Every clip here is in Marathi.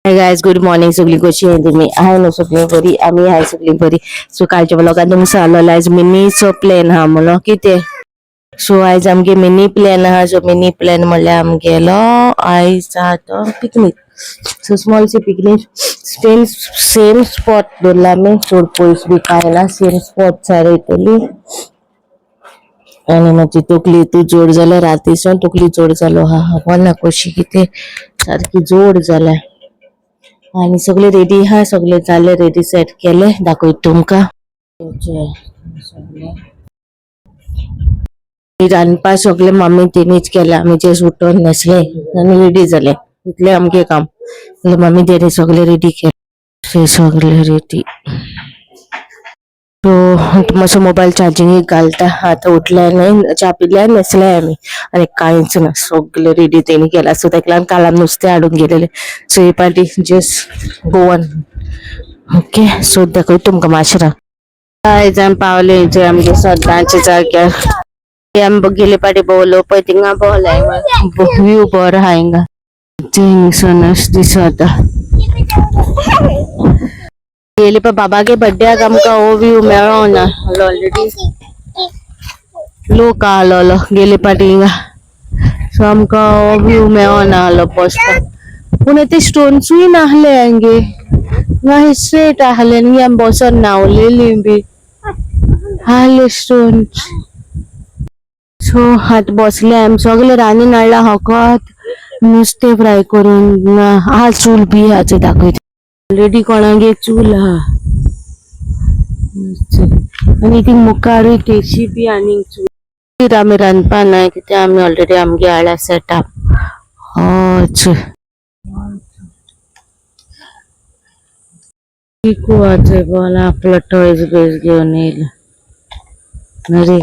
हाय गायज गुड मॉर्निंग सगळी कशी आहे तुम्ही आहे ना सगळी बरी आम्ही आहे सगळी बरी सो कालच्या ब्लॉगात तुमचं आलेला आहे मिनीचो प्लॅन हा म्हणून किती सो आयज आमगे मिनी प्लॅन हा सो मिनी प्लॅन म्हणल्यार आमगेलो आयज जाता पिकनिक सो स्मॉल सी पिकनिक सेम स्पॉट दवरला आमी चड पयस बी कांय ना सेम स्पॉट वयतली आनी मागीर तकली तू जोड जाल्यार रातीसून तकली जोड जालो हा बोला कशी कितें सारकी जोड जाल्या आणि सगळे रेडी हा सगळे जाले रेडी सेट केले दाखवत तुमका रांदपा सगळे मम्मी तेणीच केला आम्ही जे उठून नसले आणि रेडी झाले इतले आमगे काम मम्मी तेणी सगळे रेडी केले सगळे रेडी तो मातसो मोबाईल चार्जिंग घालता आता उठल्या नाही च्या पिल्या नसले आम्ही आणि कांयच ना सगळे रेडी तेणी केला सो तेका काल नुस्तें हाडून गेलेले सो ही party just Goan okay so दाखव तुमकां माशरा आयज आमी पावले जे आमगे सदांचे जाग्यार आमी गेले पाटी भोवलो पळय थिंगा भोवले व्यू बरो आहा हिंगा थिंगसून दिसता गेली पण बाबागे बर्थडेक आमकां हो व्यू मेळो ना ऑलरेडी लोक आलो गेले पाटी हिंगा सो आमकां हो व्यू मेळो ना आलो पोचपाक पूण ते स्टोन्सूय नाहले हांगे ना स्ट्रेट आहले न्ही आमी बसोन न्हावलेली बी आहले स्टोन्स सो आतां बसले आमी सगळे रांदून हाडला होकोत नुस्तें फ्राय करून आहा चूल बी हाचे दाखयता ऑलरेडी कोणागे चूल आहा आनी थिंग मुखारूय तेची बी आनी चूल आमी रांदपा ना कित्याक आमी ऑलरेडी आमगे हाडला सेटअप होच वाचे बोला आपला टॉयज बेस घेऊन येईल अरे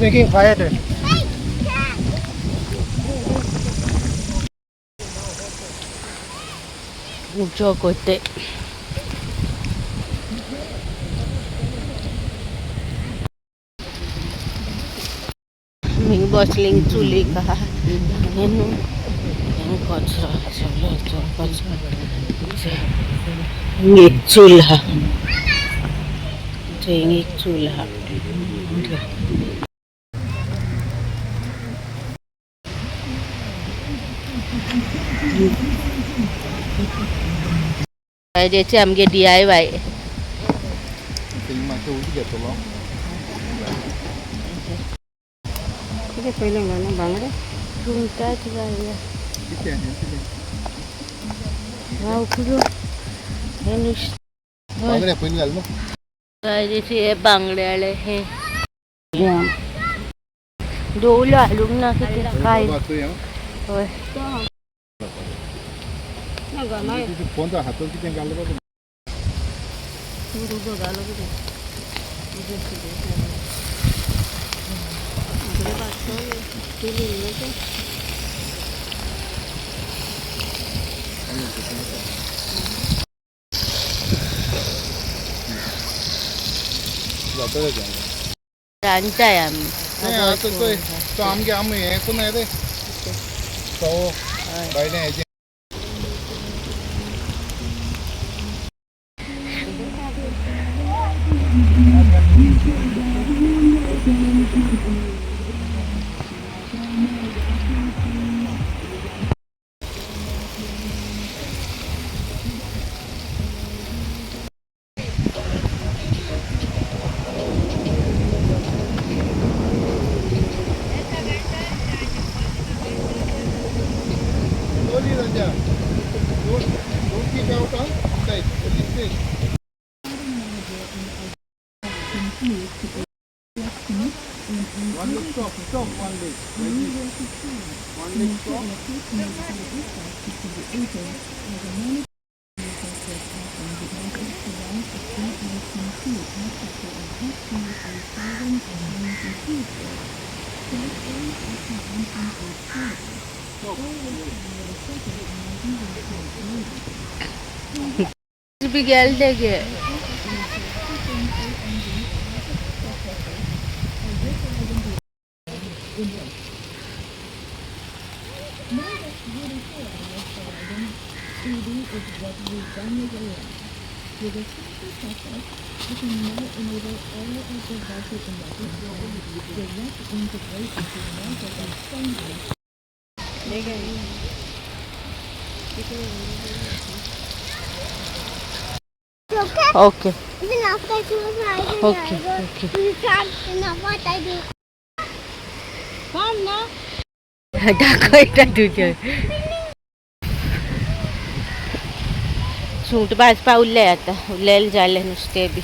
making fire there. ऊंचो कोते मी बसली चुली का एक चूल्हा एक चूल्हा ज्याचे आमगे DIY किती पहिले ना बांगडे तुमच्याच गायला वाव कुठं हे नुसतं बांगडे पहिले घाल मग काय ज्याचे हे बांगडे आले हे डोलं हालून ना किती काय होय फोनचा हातात किती घाललं बघ रांदताय आम्ही तो आमगे आम्ही हे कोण आहे रे तो बायने यायचे One leg stop, one leg. One leg stop. भी गेल देगे ओके ओके ओके दाखवायचा तुझे सूट भाजपा उरले आता उरलेले झाले नुसते बी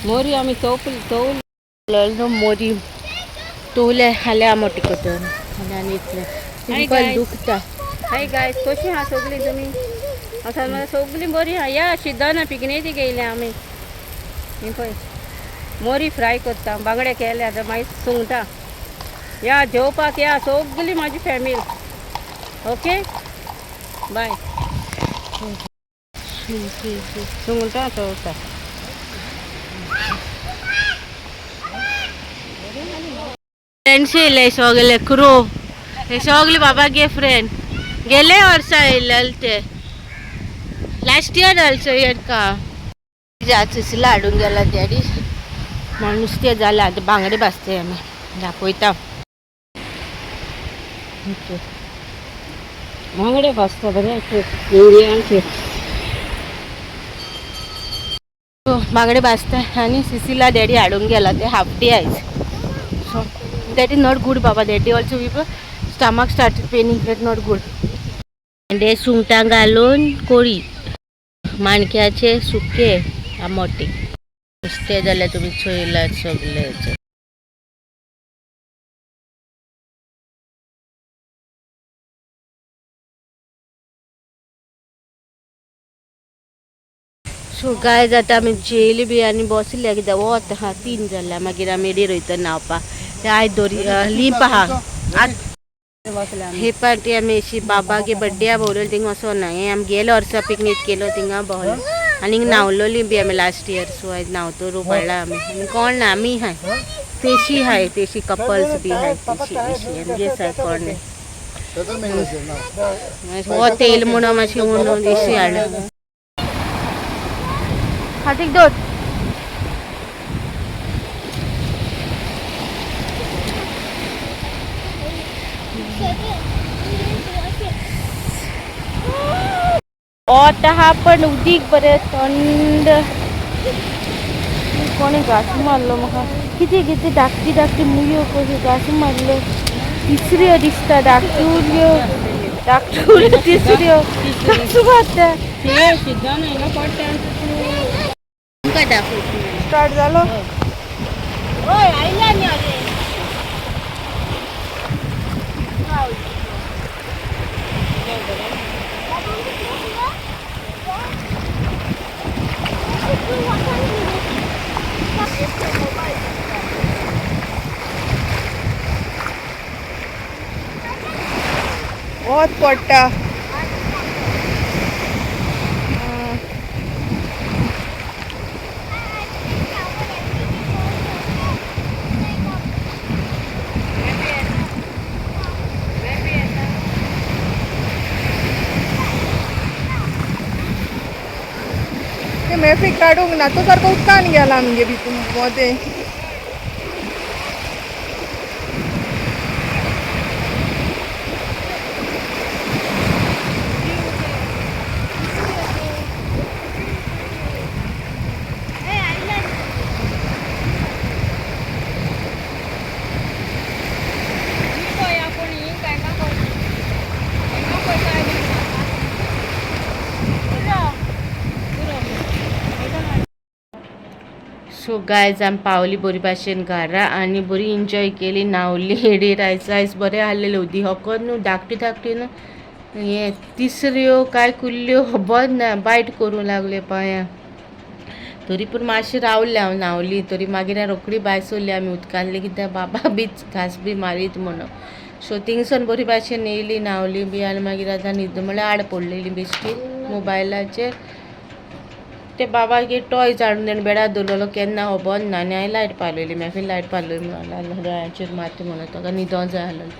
मोरी आम्ही तोल मोरी तोले हाल्या मोठी कटन आणि इथलं दुखता. हाय गायस कशी हा सगळी तुम्ही आता मला सगळी बरी हा या शिदाना पिकनिक गेले आम्ही मी पळय मोरी फ्राय करता बांगडे केले आता मागीर सुंगटां या जेवपाक या सगळी माझी फॅमिली ओके बाय सुंगटां चवता फ्रेंड्स येयले सगळे क्रो हे सगळे बाबा गे फ्रेंड गेले वर्सा येयले ते लास्ट इयर ऑल्सो इयर का जाचीसला हाडून गेला त्या दीस म्हणून नुस्तें जालें आतां बांगडे भाजताय आमी दाखयता बांगडे भाजता बरे एवढी बांगडे भाजता आनी सिसीला डॅडी हाडून गेला ते हाफ डे आयज so that is not good बाबा that day also we stomach started paining that not good अंडे सुंगटां घालून कोळी माणक्याचे सुके आमोटे नुस्तें जाल्यार तुमी चोयलात सगळे सो काय जाता आमी जेयली बी आनी बसले कित्याक वत आहा 3 जाल्यार मागीर आमी रेडी रोयता न्हांवपा ते आयज दोरी लिंप आहा हे पार्टी आमी अशी बाबागे बड्डे भोवलेली थिंगा वचो ना हे आमी गेलो वर्सा पिकनीक केलो थिंगा भोवलो आनी न्हांवलोली बी आमी लास्ट इयर सो आयज न्हांवतो रू पडला आमी कोण ना आमी हाय तेशी हाय तेशी कपल्स बी हाय तेशी एमजीएस हाय कोण हो तेल म्हणून मातशें म्हणून देशी हाडला हातीक दोर हा पण उदीक बरें थंड कोणी घास मारलो म्हाका कितें कितें धाकटी धाकटी मुयो कशी घास मारल्यो तिसऱ्यो दिसता धाकट्यो तिसऱ्यो कसो मारता स्टार्ट जालो बहुत पडटा मेफी काढूंक ना तो सारको उदकान गेला आमगे भितून मध्ये सो गायज आमी पावली बरी भाशेन घरा आनी बरी एन्जॉय केली न्हांवली हेडी रायस आयज बरें आहलेलें उदी होकोत न्हू धाकटी धाकटी न्हू हे तिसऱ्यो काय कुल्ल्यो खबर ना बायट करूं लागले पांयां तरी पूण मातशी रावले हांव न्हांवली तरी मागीर रोखडी भायर सरली आमी उदकांतली कित्याक बाबा बीच घास बी मारीत म्हणून. सो थिंगसून बरी भाशेन येयली न्हांवली बी आनी मागीर आतां न्हिद म्हळ्यार आड पडलेली बेश्टी मोबायलाचेर. ते बाबाक एक टॉयज हाडून तेणें बेडार दवरलेलो केन्ना खबर ना आनी हांवें लायट पालयली मागीर लायट पालयली म्हणून दोळ्यांचेर माती म्हणून ताका न्हिदो जाय आसलेलो.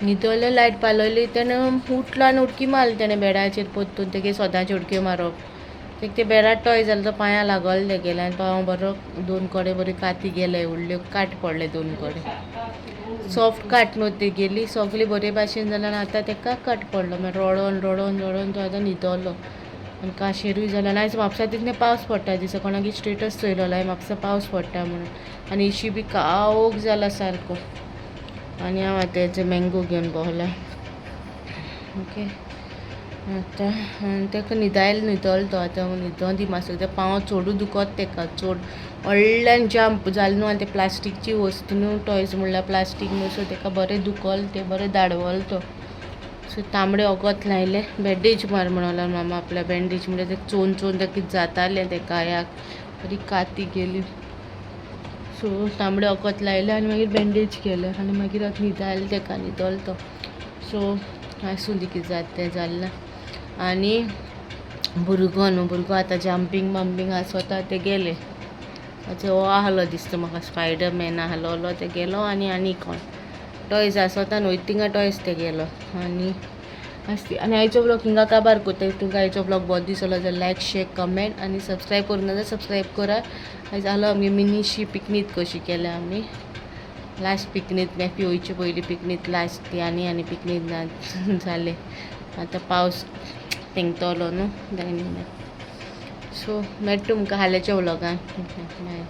न्हिदोलें लायट पालयली तेणें उठलो आनी उडकी मारली तेणें बेडाचेर पोत्तून तेगे सोदांच्यो उडक्यो मारप. ते बेडार टॉय जालो तो पांयां लागलो तेगेले आनी पांव बरो 2 कडेन बरी काती गेले व्हडल्यो काट पडले 2 कडेन. सॉफ्ट काट न्हू ती गेली सगली बरे भाशेन जालें आनी आतां ताका कट पडलो मागीर रडोन रडोन रडोन तो आतां न्हिदोलो आनी काशेरूय जालो आनी आयज म्हापसा तितलें पावस पडटा दिसा कोणाक स्टेटस चोयलोलो म्हापसा पावस पडटा म्हणून आनी इशी बी कावोक जाला सारको. आनी हांव आतां हेजे मँगो घेवन भोंवला. ओके आतां ताका न्हिदोलो तो आतां न्हिदो दी मातसो ते पांव चोडू दुखोत ताका चड व्हडल्यान जंप जालें न्हू आनी ते प्लास्टीकची वस्तू न्हू टॉयज म्हणल्यार प्लास्टीक न्हू सो ताका बरें दुखोलें ते बरें धाडवलो तो. सो तांबडे वगत लायले बँडेज मार म्हणून मामा आपल्या बँडेज म्हणजे ते चोवन चोवन ताका कितें जातालें ते गायाक बरी काती गेली. सो तांबडे वगत लायले आनी मागीर बँडेज केले आनी मागीर आतां न्हिदायलो ताका न्हिदोलो तो. सो आसूं दी कितें जाता तें जाल्लें. आनी भुरगो आतां जंपींग बंपींग आसोता ते गेले. आतां हो आहलो दिसता म्हाका स्पायडरमॅन आहलो ते गेलो आनी कोण टॉयज आसोता न्हू थिंगा टॉयज ते गेलो आनी आनी आयचो ब्लॉग हिंगा काबार करता. तुमकां आयचो ब्लॉग बरो दिसलो जाल्यार लायक शेअर कमेंट आनी सबस्क्रायब करूं ना जाल्यार सबस्क्रायब करा. आयज आलो आमगे मिनीशी पिकनीक कशी केल्या आमी लास्ट पिकनीक मॅफी वयचे पयलीं पिकनीक लास्ट ती आनी पिकनीक ना जालें. आतां पावस तेंगतलो न्हू दायनी. सो मेळटा तुमकां हाल्याच्या व्लॉगान. बाय.